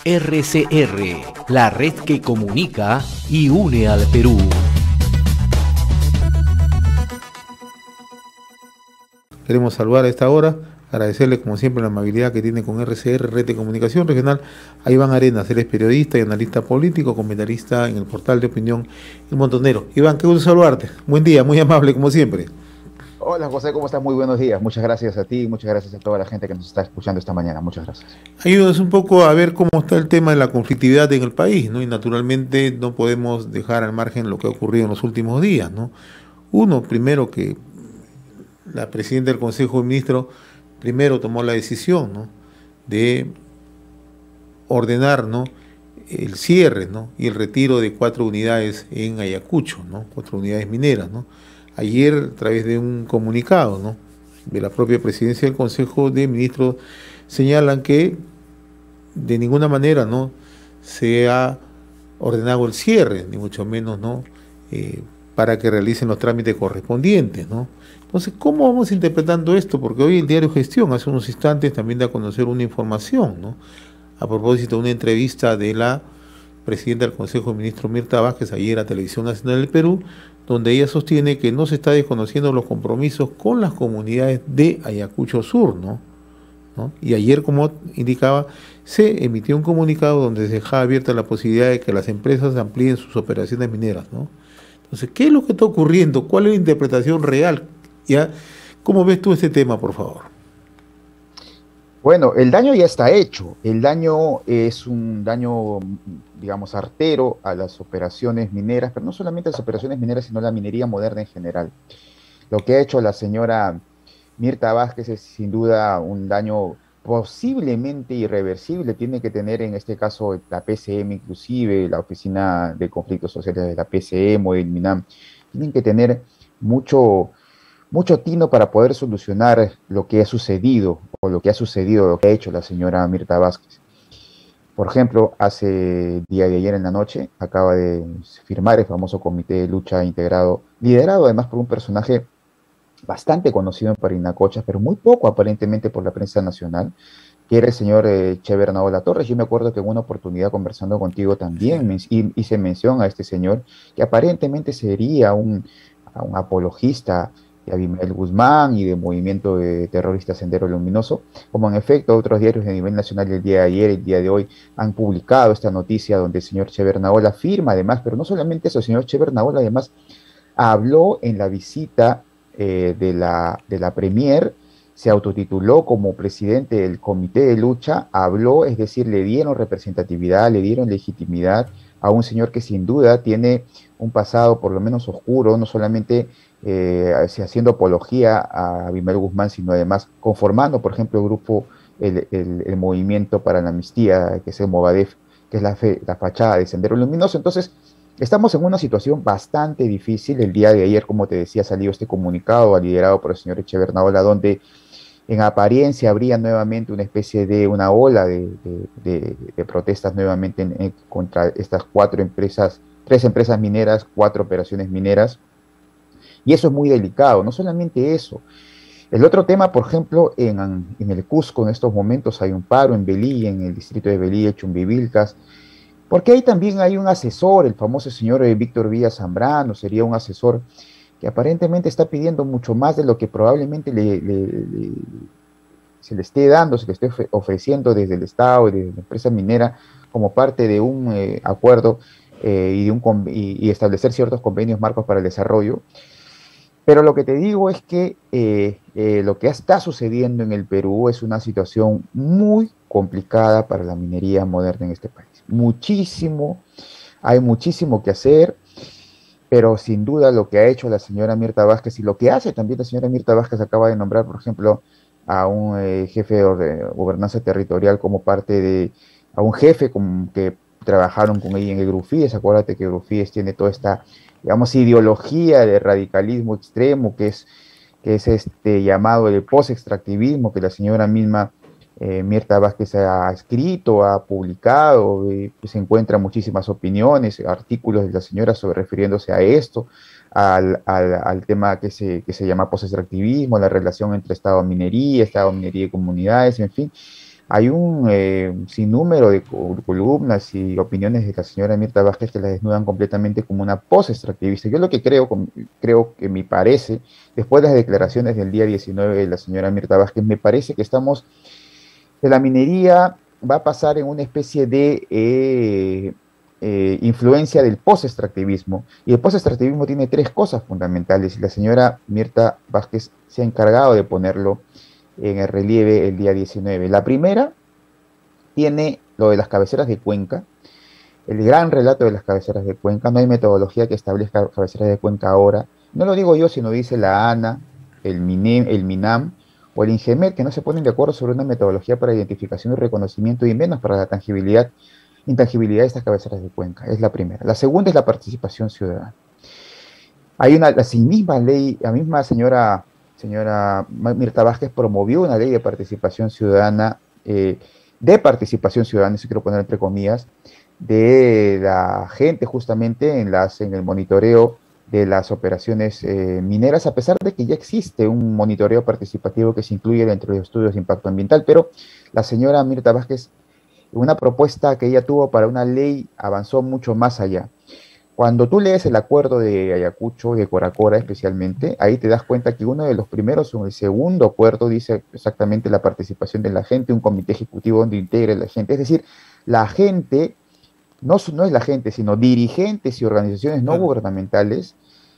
RCR, la red que comunica y une al Perú. Queremos saludar a esta hora, agradecerle como siempre la amabilidad que tiene con RCR, Red de Comunicación Regional, a Iván Arenas. Él es periodista y analista político, comentarista en el portal de opinión El Montonero. Iván, qué gusto saludarte. Buen día, muy amable como siempre. Hola José, ¿cómo estás? Muy buenos días. Muchas gracias a ti y muchas gracias a toda la gente que nos está escuchando esta mañana. Muchas gracias. Ayúdanos un poco a ver cómo está el tema de la conflictividad en el país, ¿no? Y naturalmente no podemos dejar al margen lo que ha ocurrido en los últimos días, ¿no? Uno, primero que la presidenta del Consejo de Ministros primero tomó la decisión, ¿no?, de ordenar, ¿no?, el cierre, ¿no?, y el retiro de 4 unidades en Ayacucho, ¿no?, 4 unidades mineras, ¿no? Ayer, a través de un comunicado, ¿no?, de la propia presidencia del Consejo de Ministros, señalan que de ninguna manera, ¿no?, se ha ordenado el cierre, ni mucho menos, ¿no?, para que realicen los trámites correspondientes, ¿no? Entonces, ¿cómo vamos interpretando esto? Porque hoy el diario Gestión, hace unos instantes, también da a conocer una información, ¿no?, a propósito de una entrevista de la presidenta del Consejo de Ministros, Mirta Vázquez, ayer a Televisión Nacional del Perú, donde ella sostiene que no se está desconociendo los compromisos con las comunidades de Ayacucho Sur, ¿no? Y ayer, como indicaba, se emitió un comunicado donde se dejaba abierta la posibilidad de que las empresas amplíen sus operaciones mineras, ¿no? Entonces, ¿qué es lo que está ocurriendo? ¿Cuál es la interpretación real? ¿Ya? ¿Cómo ves tú este tema, por favor? Bueno, el daño ya está hecho. El daño es un daño, digamos, artero a las operaciones mineras, pero no solamente a las operaciones mineras, sino a la minería moderna en general. Lo que ha hecho la señora Mirta Vázquez es sin duda un daño posiblemente irreversible. Tiene que tener en este caso la PCM, inclusive la Oficina de Conflictos Sociales de la PCM o el MINAM, tienen que tener mucho tino para poder solucionar lo que ha sucedido o lo que ha sucedido, lo que ha hecho la señora Mirta Vázquez. Por ejemplo, hace día de ayer en la noche acaba de firmar el famoso comité de lucha integrado, liderado además por un personaje bastante conocido en Parinacochas, pero muy poco aparentemente por la prensa nacional, que era el señor Chever Naola Torres. Yo me acuerdo que en una oportunidad conversando contigo también hice mención a este señor, que aparentemente sería un apologista de Abimael Guzmán y de movimiento de terrorista Sendero Luminoso, como en efecto otros diarios a nivel nacional el día de ayer, el día de hoy, han publicado esta noticia donde el señor Chever Naola firma además, pero no solamente eso, el señor Chever Naola además habló en la visita de la Premier, se autotituló como presidente del comité de lucha, habló, es decir, le dieron representatividad, le dieron legitimidad a un señor que sin duda tiene un pasado por lo menos oscuro, no solamente haciendo apología a Abimael Guzmán, sino además conformando, por ejemplo, el grupo, el Movimiento para la Amnistía, que es el Movadef, que es la fachada de Sendero Luminoso. Entonces, estamos en una situación bastante difícil. El día de ayer, como te decía, salió este comunicado liderado por el señor Echever Naola, donde en apariencia habría nuevamente una especie de una ola de protestas nuevamente contra estas 4 empresas, 3 empresas mineras, 4 operaciones mineras. Y eso es muy delicado. No solamente eso. El otro tema, por ejemplo, en el Cusco en estos momentos hay un paro en Belí, en el distrito de Belí, Chumbivilcas, porque ahí también hay un asesor, el famoso señor Víctor Villa Zambrano, sería un asesor que aparentemente está pidiendo mucho más de lo que probablemente se le esté dando, se le esté ofreciendo desde el Estado y desde la empresa minera como parte de un acuerdo y establecer ciertos convenios marcos para el desarrollo. Pero lo que te digo es que lo que está sucediendo en el Perú es una situación muy complicada para la minería moderna en este país. Hay muchísimo que hacer, pero sin duda lo que ha hecho la señora Mirta Vázquez y lo que hace también la señora Mirta Vázquez acaba de nombrar, por ejemplo, a un jefe de gobernanza territorial como parte a un jefe que trabajaron con ella en el Grufíes. Acuérdate que Grufíes tiene toda esta, digamos, ideología de radicalismo extremo que es este llamado el post-extractivismo que la señora misma Mirta Vázquez ha escrito, ha publicado, se encuentran muchísimas opiniones, artículos de la señora refiriéndose a esto, al tema que se llama post-extractivismo, la relación entre Estado-minería y comunidades, en fin. Hay un sinnúmero de columnas y opiniones de la señora Mirta Vázquez que la desnudan completamente como una pose extractivista. Yo lo que creo que me parece, después de las declaraciones del día 19 de la señora Mirta Vázquez, me parece que de la minería va a pasar en una especie de influencia del post-extractivismo. Y el post-extractivismo tiene tres cosas fundamentales y la señora Mirta Vázquez se ha encargado de ponerlo en el relieve el día 19. La primera tiene lo de las cabeceras de Cuenca, el gran relato de las cabeceras de Cuenca. No hay metodología que establezca cabeceras de Cuenca ahora. No lo digo yo, sino dice la ANA, el MINAM o el INGEMET, que no se ponen de acuerdo sobre una metodología para identificación y reconocimiento y menos para la intangibilidad de estas cabeceras de Cuenca. Es la primera. La segunda es la participación ciudadana. Hay misma ley, la misma señora Mirta Vázquez promovió una ley de participación ciudadana, eso quiero poner entre comillas, de la gente justamente en el monitoreo de las operaciones mineras, a pesar de que ya existe un monitoreo participativo que se incluye dentro de los estudios de impacto ambiental, pero la señora Mirta Vázquez, una propuesta que ella tuvo para una ley, avanzó mucho más allá. Cuando tú lees el acuerdo de Ayacucho, de Coracora especialmente, ahí te das cuenta que uno de los primeros o el segundo acuerdo dice exactamente la participación de la gente, un comité ejecutivo donde integre la gente. Es decir, la gente, no es la gente, sino dirigentes y organizaciones no gubernamentales,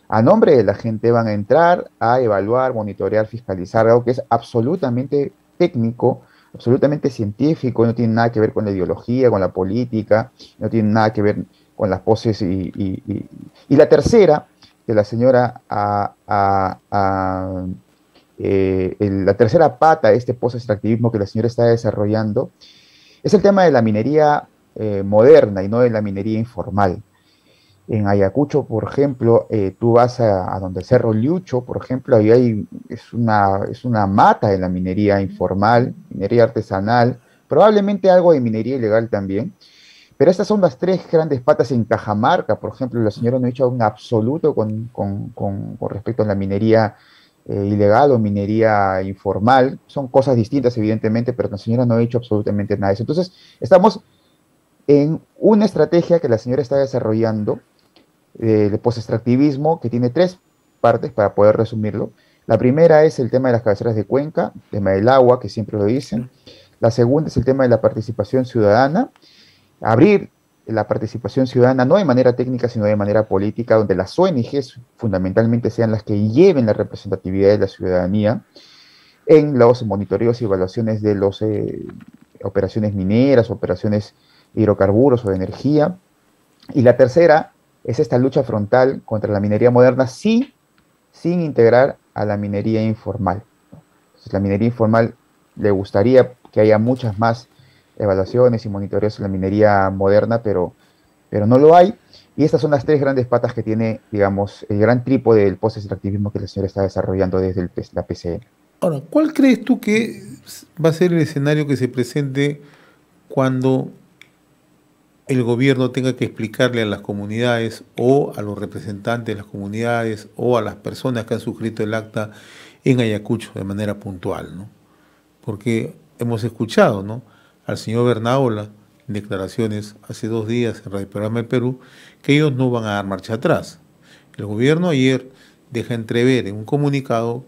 a nombre de la gente van a entrar a evaluar, monitorear, fiscalizar, algo que es absolutamente técnico, absolutamente científico, no tiene nada que ver con la ideología, con la política, no tiene nada que ver con las poses y la tercera, que la señora, la tercera pata de este post-extractivismo que la señora está desarrollando, es el tema de la minería moderna y no de la minería informal. En Ayacucho, por ejemplo, tú vas a donde el Cerro Liucho, por ejemplo, es una mata de la minería informal, minería artesanal, probablemente algo de minería ilegal también. Pero estas son las tres grandes patas en Cajamarca, por ejemplo, la señora no ha hecho un absoluto con respecto a la minería ilegal o minería informal. Son cosas distintas, evidentemente, pero la señora no ha hecho absolutamente nada de eso. Entonces, estamos en una estrategia que la señora está desarrollando de post-extractivismo que tiene tres partes para poder resumirlo. La primera es el tema de las cabeceras de Cuenca, el tema del agua, que siempre lo dicen. La segunda es el tema de la participación ciudadana, abrir la participación ciudadana no de manera técnica, sino de manera política, donde las ONGs fundamentalmente sean las que lleven la representatividad de la ciudadanía en los monitoreos y evaluaciones de las operaciones mineras, operaciones de hidrocarburos o de energía. Y la tercera es esta lucha frontal contra la minería moderna sin integrar a la minería informal. Entonces, la minería informal le gustaría que haya muchas más evaluaciones y monitoreos en la minería moderna, pero no lo hay. Y estas son las tres grandes patas que tiene, digamos, el gran trípode del post-extractivismo que la señora está desarrollando desde la PCN. Ahora, ¿cuál crees tú que va a ser el escenario que se presente cuando el gobierno tenga que explicarle a las comunidades o a los representantes de las comunidades o a las personas que han suscrito el acta en Ayacucho de manera puntual, ¿no? Porque hemos escuchado, ¿no?, al señor Bernaola en declaraciones hace 2 días en Radio Programa de Perú que ellos no van a dar marcha atrás. El gobierno ayer deja entrever en un comunicado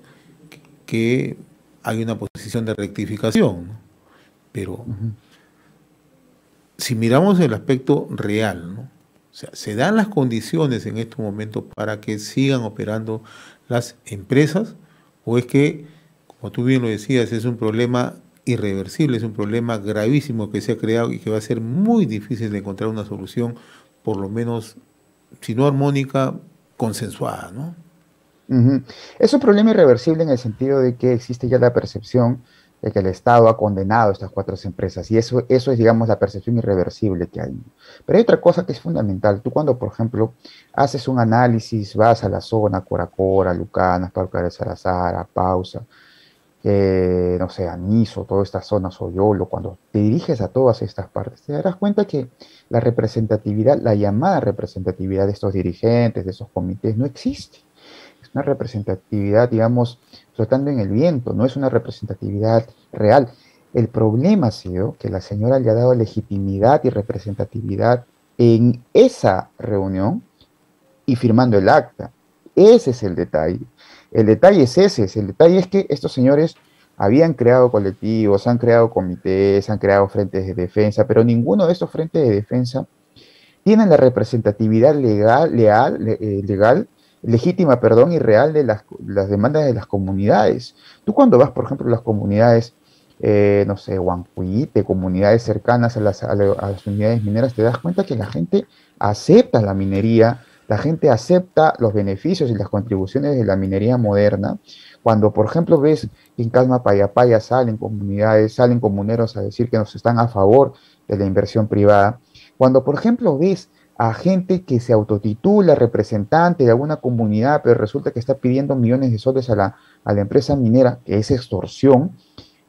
que hay una posición de rectificación, ¿no? Pero si miramos el aspecto real, ¿no?, o sea, ¿se dan las condiciones en estos momentos para que sigan operando las empresas? ¿O es que, como tú bien lo decías, es un problema irreversible, es un problema gravísimo que se ha creado y que va a ser muy difícil de encontrar una solución, por lo menos, si no armónica, consensuada, ¿no? Es un problema irreversible en el sentido de que existe ya la percepción de que el Estado ha condenado a estas 4 empresas y eso es, digamos, la percepción irreversible que hay. Pero hay otra cosa que es fundamental. Tú cuando, por ejemplo, haces un análisis, vas a la zona, Coracora, Lucanas, Parque de Sarazara, Pausa, no sé, Aniso, toda esta zona, Soyolo, cuando te diriges a todas estas partes, te darás cuenta que la representatividad, la llamada representatividad de estos dirigentes, de esos comités, no existe. Es una representatividad, digamos, flotando en el viento, no es una representatividad real. El problema ha sido que la señora le ha dado legitimidad y representatividad en esa reunión y firmando el acta. Ese es el detalle. El detalle es ese, el detalle es que estos señores habían creado colectivos, han creado comités, han creado frentes de defensa, pero ninguno de estos frentes de defensa tienen la representatividad legal, legítima, perdón, y real de las demandas de las comunidades. Tú cuando vas, por ejemplo, a las comunidades, no sé, Huancuite, comunidades cercanas a las unidades mineras, te das cuenta que la gente acepta la minería, la gente acepta los beneficios y las contribuciones de la minería moderna. Cuando, por ejemplo, ves que en Calma Payapaya salen comunidades, salen comuneros a decir que nos están a favor de la inversión privada, cuando, por ejemplo, ves a gente que se autotitula representante de alguna comunidad, pero resulta que está pidiendo millones de soles a la empresa minera, que es extorsión,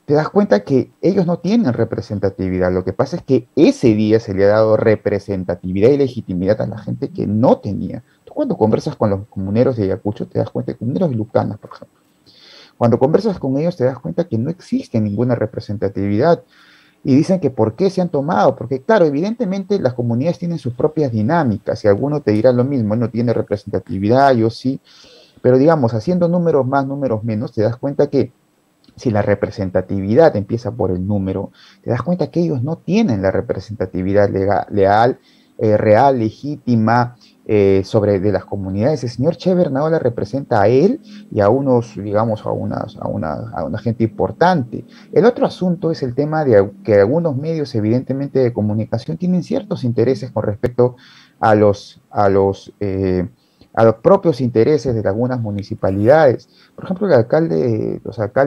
te das cuenta que ellos no tienen representatividad. Lo que pasa es que ese día se le ha dado representatividad y legitimidad a la gente que no tenía. Tú cuando conversas con los comuneros de Ayacucho, te das cuenta, comuneros de Lucana, por ejemplo, cuando conversas con ellos te das cuenta que no existe ninguna representatividad. Y dicen que por qué se han tomado, porque claro, evidentemente las comunidades tienen sus propias dinámicas y alguno te dirá lo mismo, él no tiene representatividad, yo sí, pero digamos, haciendo números más, números menos, te das cuenta que si la representatividad empieza por el número, te das cuenta que ellos no tienen la representatividad real, legítima, de las comunidades. El señor Che Bernao representa a él y a unos, digamos, a una gente importante. El otro asunto es el tema de que algunos medios, evidentemente, de comunicación tienen ciertos intereses con respecto a los propios intereses de algunas municipalidades. Por ejemplo,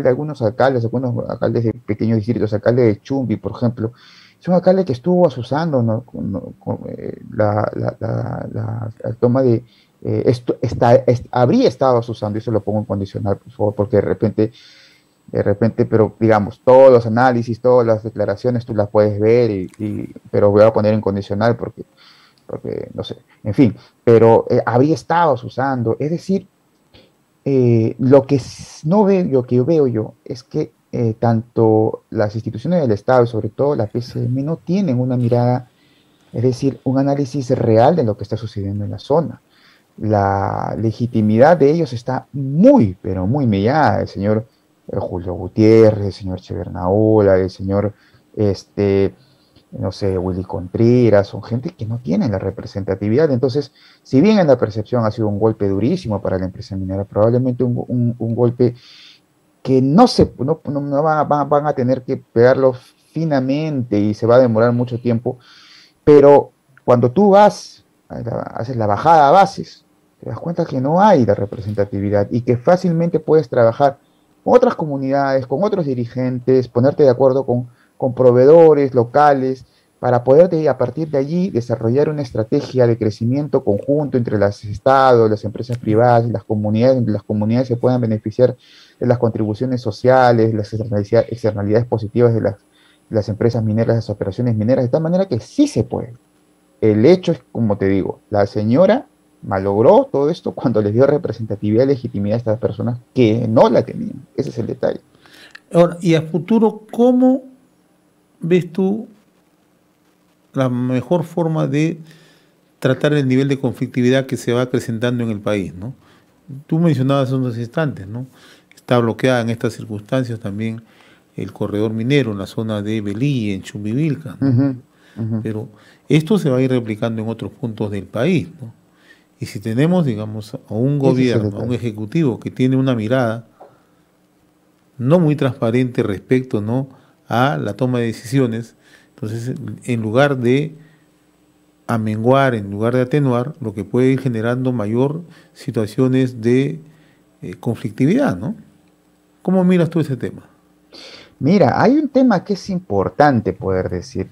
algunos alcaldes de pequeños distritos, alcalde de Chumbi, por ejemplo, es un alcalde que estuvo asusando, ¿no? La toma de... habría estado asusando, y eso lo pongo en condicional, por favor, porque de repente, pero digamos, todos los análisis, todas las declaraciones tú las puedes ver, pero voy a poner en condicional porque no sé, en fin, pero habría estado usando, es decir, lo que no veo, lo que veo yo es que tanto las instituciones del Estado y sobre todo la PCM no tienen una mirada, es decir, un análisis real de lo que está sucediendo en la zona. La legitimidad de ellos está muy, pero muy mellada. El señor Julio Gutiérrez, el señor Chevernaola, el señor no sé, Willy Contreras, son gente que no tiene la representatividad. Entonces, si bien en la percepción ha sido un golpe durísimo para la empresa minera, probablemente un golpe que van a tener que pegarlo finamente y se va a demorar mucho tiempo, pero cuando tú haces la bajada a bases, te das cuenta que no hay la representatividad y que fácilmente puedes trabajar con otras comunidades, con otros dirigentes, ponerte de acuerdo con proveedores locales, para poder a partir de allí desarrollar una estrategia de crecimiento conjunto entre los estados, las empresas privadas y las comunidades, donde las comunidades se puedan beneficiar de las contribuciones sociales, las externalidades positivas de las empresas mineras, las operaciones mineras, de tal manera que sí se puede. El hecho es, como te digo, la señora malogró todo esto cuando les dio representatividad y legitimidad a estas personas que no la tenían. Ese es el detalle. Ahora, y a futuro, ¿cómo ves tú la mejor forma de tratar el nivel de conflictividad que se va acrecentando en el país, ¿no? Tú mencionabas hace unos instantes, ¿no? Está bloqueada en estas circunstancias también el corredor minero en la zona de Belí, en Chumbivilca, ¿no? Pero esto se va a ir replicando en otros puntos del país, ¿no? Y si tenemos, digamos, a un gobierno, a un ejecutivo que tiene una mirada no muy transparente respecto, ¿no?, a la toma de decisiones, entonces en lugar de amenguar, en lugar de atenuar, lo que puede ir generando mayor situaciones de conflictividad, ¿no? ¿Cómo miras tú ese tema? Mira, hay un tema que es importante poder decir.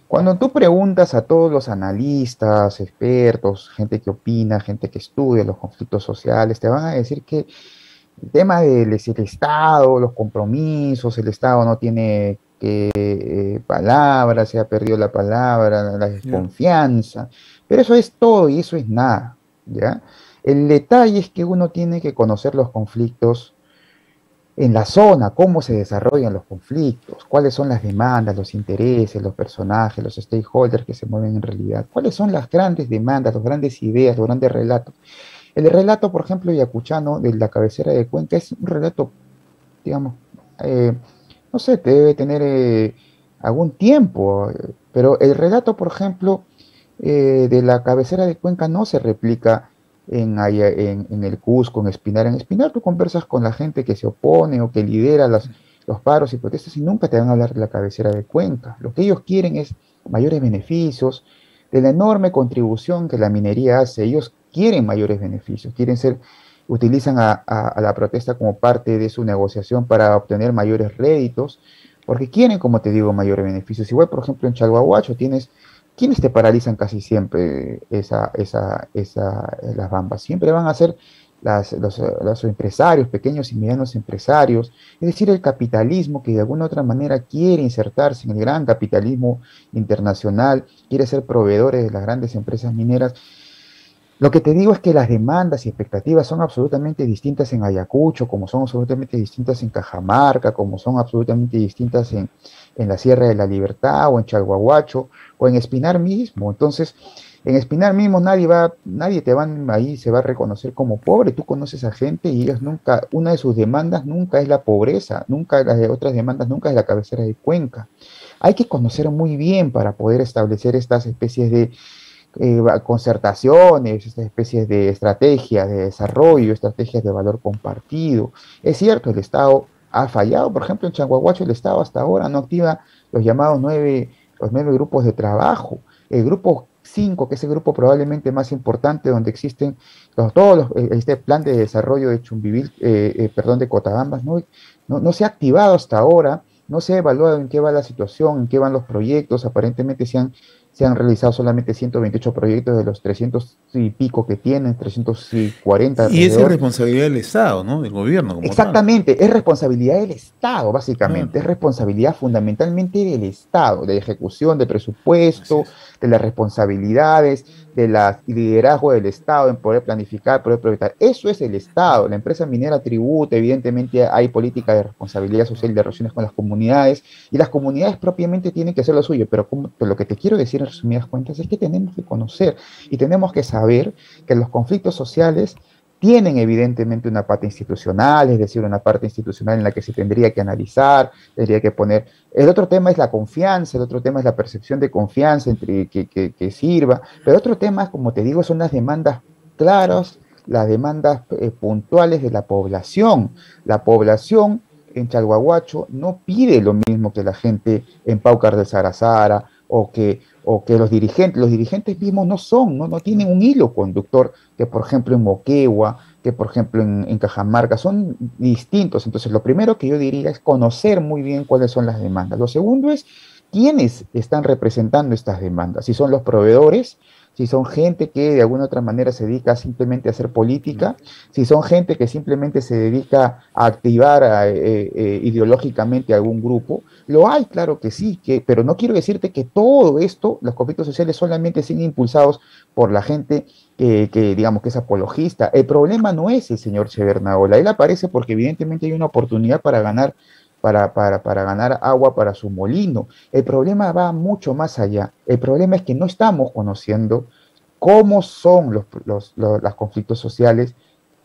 Cuando tú preguntas a todos los analistas, expertos, gente que opina, gente que estudia los conflictos sociales, te van a decir que el tema del el Estado, los compromisos, el Estado no tiene palabra, se ha perdido la palabra, la desconfianza, pero eso es todo y eso es nada, ¿ya? El detalle es que uno tiene que conocer los conflictos en la zona, cómo se desarrollan los conflictos, cuáles son las demandas, los intereses, los personajes, los stakeholders que se mueven en realidad, cuáles son las grandes demandas, las grandes ideas, los grandes relatos. El relato, por ejemplo, yacuchano de la cabecera de Cuenca es un relato, digamos, eh, no sé, debe tener algún tiempo, pero el relato, por ejemplo, de la cabecera de Cuenca no se replica en el Cusco, en Espinar. En Espinar tú conversas con la gente que se opone o que lidera los paros y protestas y nunca te van a hablar de la cabecera de Cuenca. Lo que ellos quieren es mayores beneficios, de la enorme contribución que la minería hace. Ellos quieren mayores beneficios, utilizan a la protesta como parte de su negociación para obtener mayores réditos, porque quieren, como te digo, mayores beneficios. Igual, por ejemplo, en Chalhuahuacho tienes ¿quiénes te paralizan casi siempre las bambas? Siempre van a ser los empresarios, pequeños y medianos empresarios, es decir, el capitalismo que de alguna u otra manera quiere insertarse en el gran capitalismo internacional, quiere ser proveedores de las grandes empresas mineras. Lo que te digo es que las demandas y expectativas son absolutamente distintas en Ayacucho, como son absolutamente distintas en Cajamarca, como son absolutamente distintas en la Sierra de la Libertad o en Chalhuahuacho o en Espinar mismo. Entonces, en Espinar mismo nadie te va ahí se va a reconocer como pobre. Tú conoces a gente y ellos nunca, una de sus demandas nunca es la pobreza, nunca las de otras demandas, nunca es la cabecera de Cuenca. Hay que conocer muy bien para poder establecer estas especies de concertaciones, estas especies de estrategias de desarrollo, estrategias de valor compartido. Es cierto, el Estado ha fallado, por ejemplo, en Changuaguacho el Estado hasta ahora no activa los llamados los 9 grupos de trabajo. El grupo 5, que es el grupo probablemente más importante, donde existen este plan de desarrollo de Chumbivil, perdón, de Cotabambas, no se ha activado hasta ahora, no se ha evaluado en qué va la situación, en qué van los proyectos, aparentemente se han realizado solamente 128 proyectos de los 300 y pico que tienen, 340 Y esa es alrededor. responsabilidad del Estado, ¿no? Del gobierno como tal. Exactamente, es responsabilidad del Estado, Claro, básicamente, es responsabilidad fundamentalmente del Estado, de la ejecución del así presupuesto, es. de las responsabilidades, del liderazgo del Estado en poder planificar, poder proyectar. Eso es el Estado. La empresa minera tributa, evidentemente hay política de responsabilidad social y de relaciones con las comunidades, y las comunidades propiamente tienen que hacer lo suyo, pero lo que te quiero decir en resumidas cuentas es que tenemos que conocer y tenemos que saber que los conflictos sociales tienen evidentemente una parte institucional, es decir, una parte institucional en la que se tendría que analizar, tendría que poner. El otro tema es la confianza, el otro tema es la percepción de confianza entre que sirva, pero otro tema, como te digo, son las demandas claras, las demandas puntuales de la población. La población en Chalhuahuacho no pide lo mismo que la gente en Paucar del Sarasara o que los dirigentes mismos no tienen un hilo conductor que por ejemplo en Moquegua, que por ejemplo en Cajamarca, son distintos. Entonces, lo primero que yo diría es conocer muy bien cuáles son las demandas. Lo segundo es quiénes están representando estas demandas, si son los proveedores, si son gente que de alguna otra manera se dedica simplemente a hacer política, si son gente que simplemente se dedica a activar ideológicamente a algún grupo. Lo hay, claro que sí, pero no quiero decirte que todo esto, los conflictos sociales solamente sean impulsados por la gente digamos que es apologista. El problema no es el señor Chevernaola, él aparece porque evidentemente hay una oportunidad para ganar, para ganar agua para su molino. El problema va mucho más allá. El problema es que no estamos conociendo cómo son los conflictos sociales,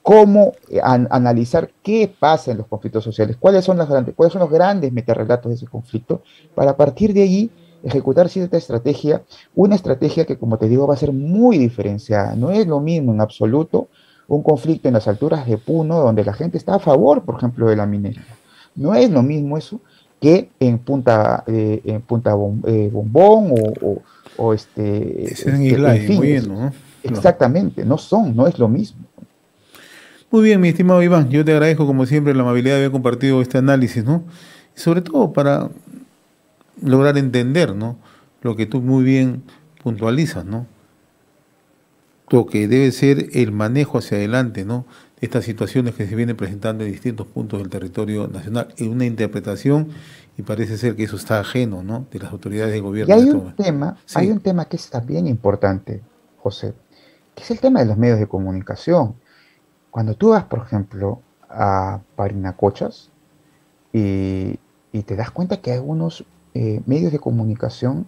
cómo analizar qué pasa en los conflictos sociales, cuáles son los grandes metarrelatos de ese conflicto, para a partir de allí ejecutar cierta estrategia, una estrategia que, como te digo, va a ser muy diferenciada. No es lo mismo en absoluto un conflicto en las alturas de Puno, donde la gente está a favor, por ejemplo, de la minería. No es lo mismo eso que en Punta Bombón Ese es en Isla, en y fin, moviendo, ¿no? Claro. exactamente, no es lo mismo. Muy bien, mi estimado Iván, yo te agradezco como siempre la amabilidad de haber compartido este análisis, ¿no? Y sobre todo para lograr entender, ¿no? Lo que tú muy bien puntualizas, ¿no? Lo que debe ser el manejo hacia adelante, ¿no? De estas situaciones que se vienen presentando en distintos puntos del territorio nacional, en una interpretación, y parece ser que eso está ajeno, ¿no? De las autoridades de Y gobierno en hay este un momento. tema, hay Sí, un tema que es también importante, José, que es el tema de los medios de comunicación. Cuando tú vas, por ejemplo, a Parinacochas, y te das cuenta que hay algunos medios de comunicación,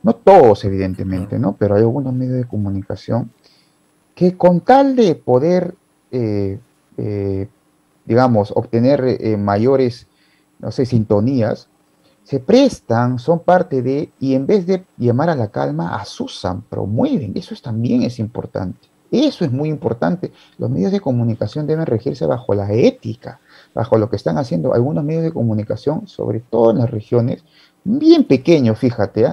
no todos evidentemente, ¿no? Pero hay algunos medios de comunicación que con tal de poder, digamos, obtener mayores, no sé, sintonías, se prestan, son parte de, y en vez de llamar a la calma, asusan, promueven. Eso también es importante. Eso es muy importante. Los medios de comunicación deben regirse bajo la ética, bajo lo que están haciendo algunos medios de comunicación, sobre todo en las regiones, bien pequeños, fíjate.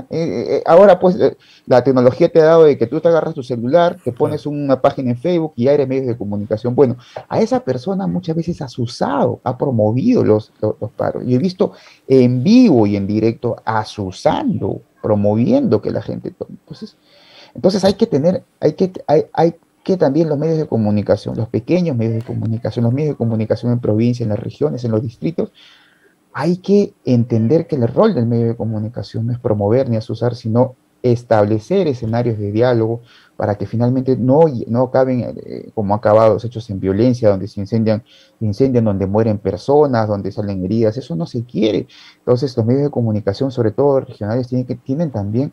Ahora, pues, la tecnología te ha dado de que tú te agarras tu celular, te pones una página en Facebook y ya eres medios de comunicación. Bueno, a esa persona muchas veces has usado, ha promovido los paros. Y he visto en vivo y en directo asusando, promoviendo que la gente tome. Entonces hay que también los medios de comunicación, los pequeños medios de comunicación, los medios de comunicación en provincia, en las regiones, en los distritos, hay que entender que el rol del medio de comunicación no es promover ni asusar, sino establecer escenarios de diálogo para que finalmente no acaben como han acabado los hechos en violencia, donde se incendian, donde mueren personas, donde salen heridas. Eso no se quiere. Entonces los medios de comunicación, sobre todo regionales, tienen también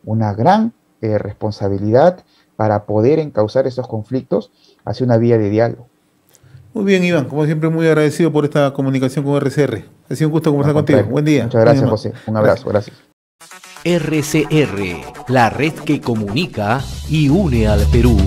una gran responsabilidad para poder encauzar esos conflictos hacia una vía de diálogo. Muy bien, Iván, como siempre, muy agradecido por esta comunicación con RCR. Ha sido un gusto conversar contigo. Buen día. Muchas gracias, José. Un abrazo, gracias. RCR, la red que comunica y une al Perú.